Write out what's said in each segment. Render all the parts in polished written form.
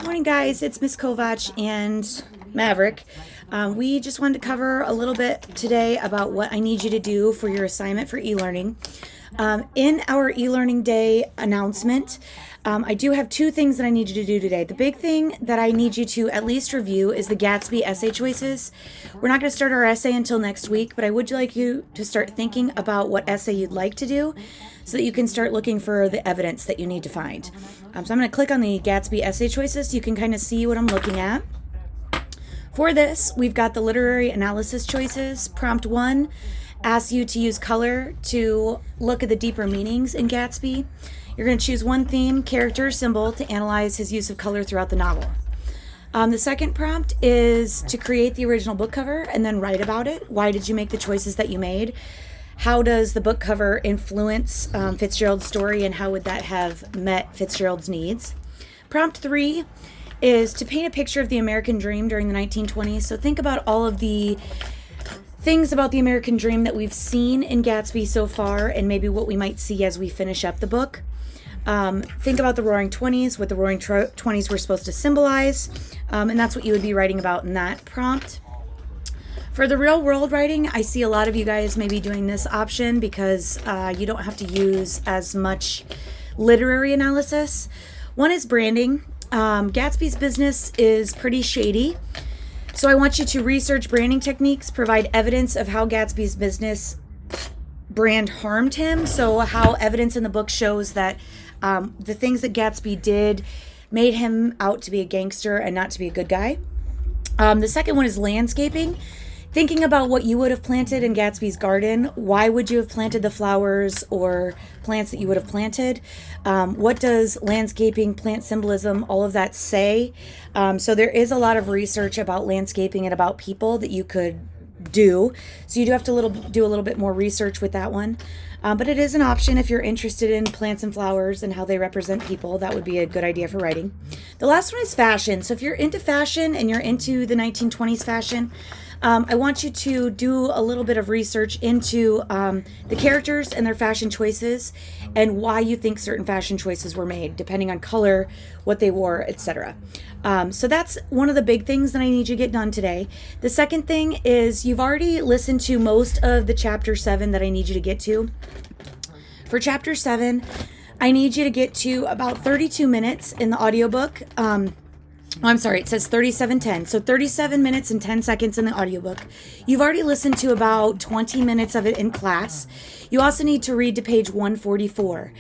Morning, guys. It's Miss Kovach and Maverick. We just wanted to cover a little bit today about what I need you to do for your assignment for e-learning. In our e-learning day announcement, I do have two things that I need you to do today. The big thing that I need you to at least review is the Gatsby essay choices. We're not going to start our essay until next week, but I would like you to start thinking about what essay you'd like to do so that you can start looking for the evidence that you need to find. So I'm going to click on the Gatsby essay choices so you can kind of see what I'm looking at. For this, we've got the literary analysis choices. Prompt 1 asks you to use color to look at the deeper meanings in Gatsby. You're going to choose one theme, character, symbol to analyze his use of color throughout the novel. The second prompt is to create the original book cover and then write about it. Why did you make the choices that you made? How does the book cover influence Fitzgerald's story, and how would that have met Fitzgerald's needs? Prompt 3 is to paint a picture of the American dream during the 1920s. So think about all of the things about the American dream that we've seen in Gatsby so far, and maybe what we might see as we finish up the book. Think about the Roaring Twenties, what the Roaring Twenties were supposed to symbolize, and that's what you would be writing about in that prompt. For the real world writing, I see a lot of you guys maybe doing this option because you don't have to use as much literary analysis. One is branding. Gatsby's business is pretty shady. So I want you to research branding techniques, provide evidence of how Gatsby's business brand harmed him. So how evidence in the book shows that the things that Gatsby did made him out to be a gangster and not to be a good guy. The second one is landscaping. Thinking about what you would have planted in Gatsby's garden. Why would you have planted the flowers or plants that you would have planted? What does landscaping, plant symbolism, all of that say? So there is a lot of research about landscaping and about people that you could do. So you do have to do a little bit more research with that one. But it is an option if you're interested in plants and flowers and how they represent people. That would be a good idea for writing. The last one is fashion. So if you're into fashion and you're into the 1920s fashion, I want you to do a little bit of research into the characters and their fashion choices and why you think certain fashion choices were made, depending on color, what they wore, etc. So that's one of the big things that I need you to get done today. The second thing is you've already listened to most of the chapter 7 that I need you to get to. For chapter 7, I need you to get to about 32 minutes in the audiobook. I'm sorry, it says 37:10. So 37 minutes and 10 seconds in the audiobook. You've already listened to about 20 minutes of it in class. You also need to read to page 144.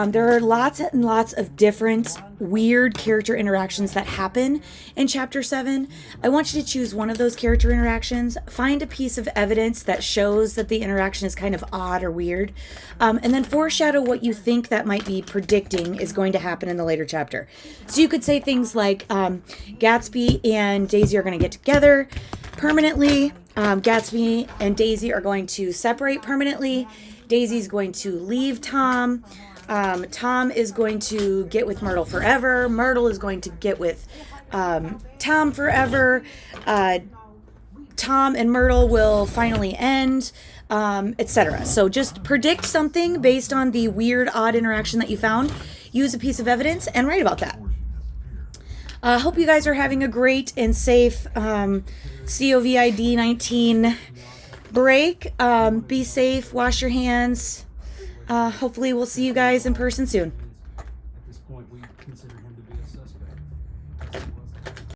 There are lots and lots of different weird character interactions that happen in chapter 7. I want you to choose one of those character interactions, find a piece of evidence that shows that the interaction is kind of odd or weird, and then foreshadow what you think that might be predicting is going to happen in the later chapter. So you could say things like, Gatsby and Daisy are going to get together permanently. Gatsby and Daisy are going to separate permanently. Daisy's going to leave Tom. Tom is going to get with Myrtle forever. Myrtle is going to get with Tom forever. Tom and Myrtle will finally end, etc. So just predict something based on the weird, odd interaction that you found. Use a piece of evidence and write about that. I hope you guys are having a great and safe COVID-19 break. Be safe, wash your hands. Hopefully we'll see you guys in person soon.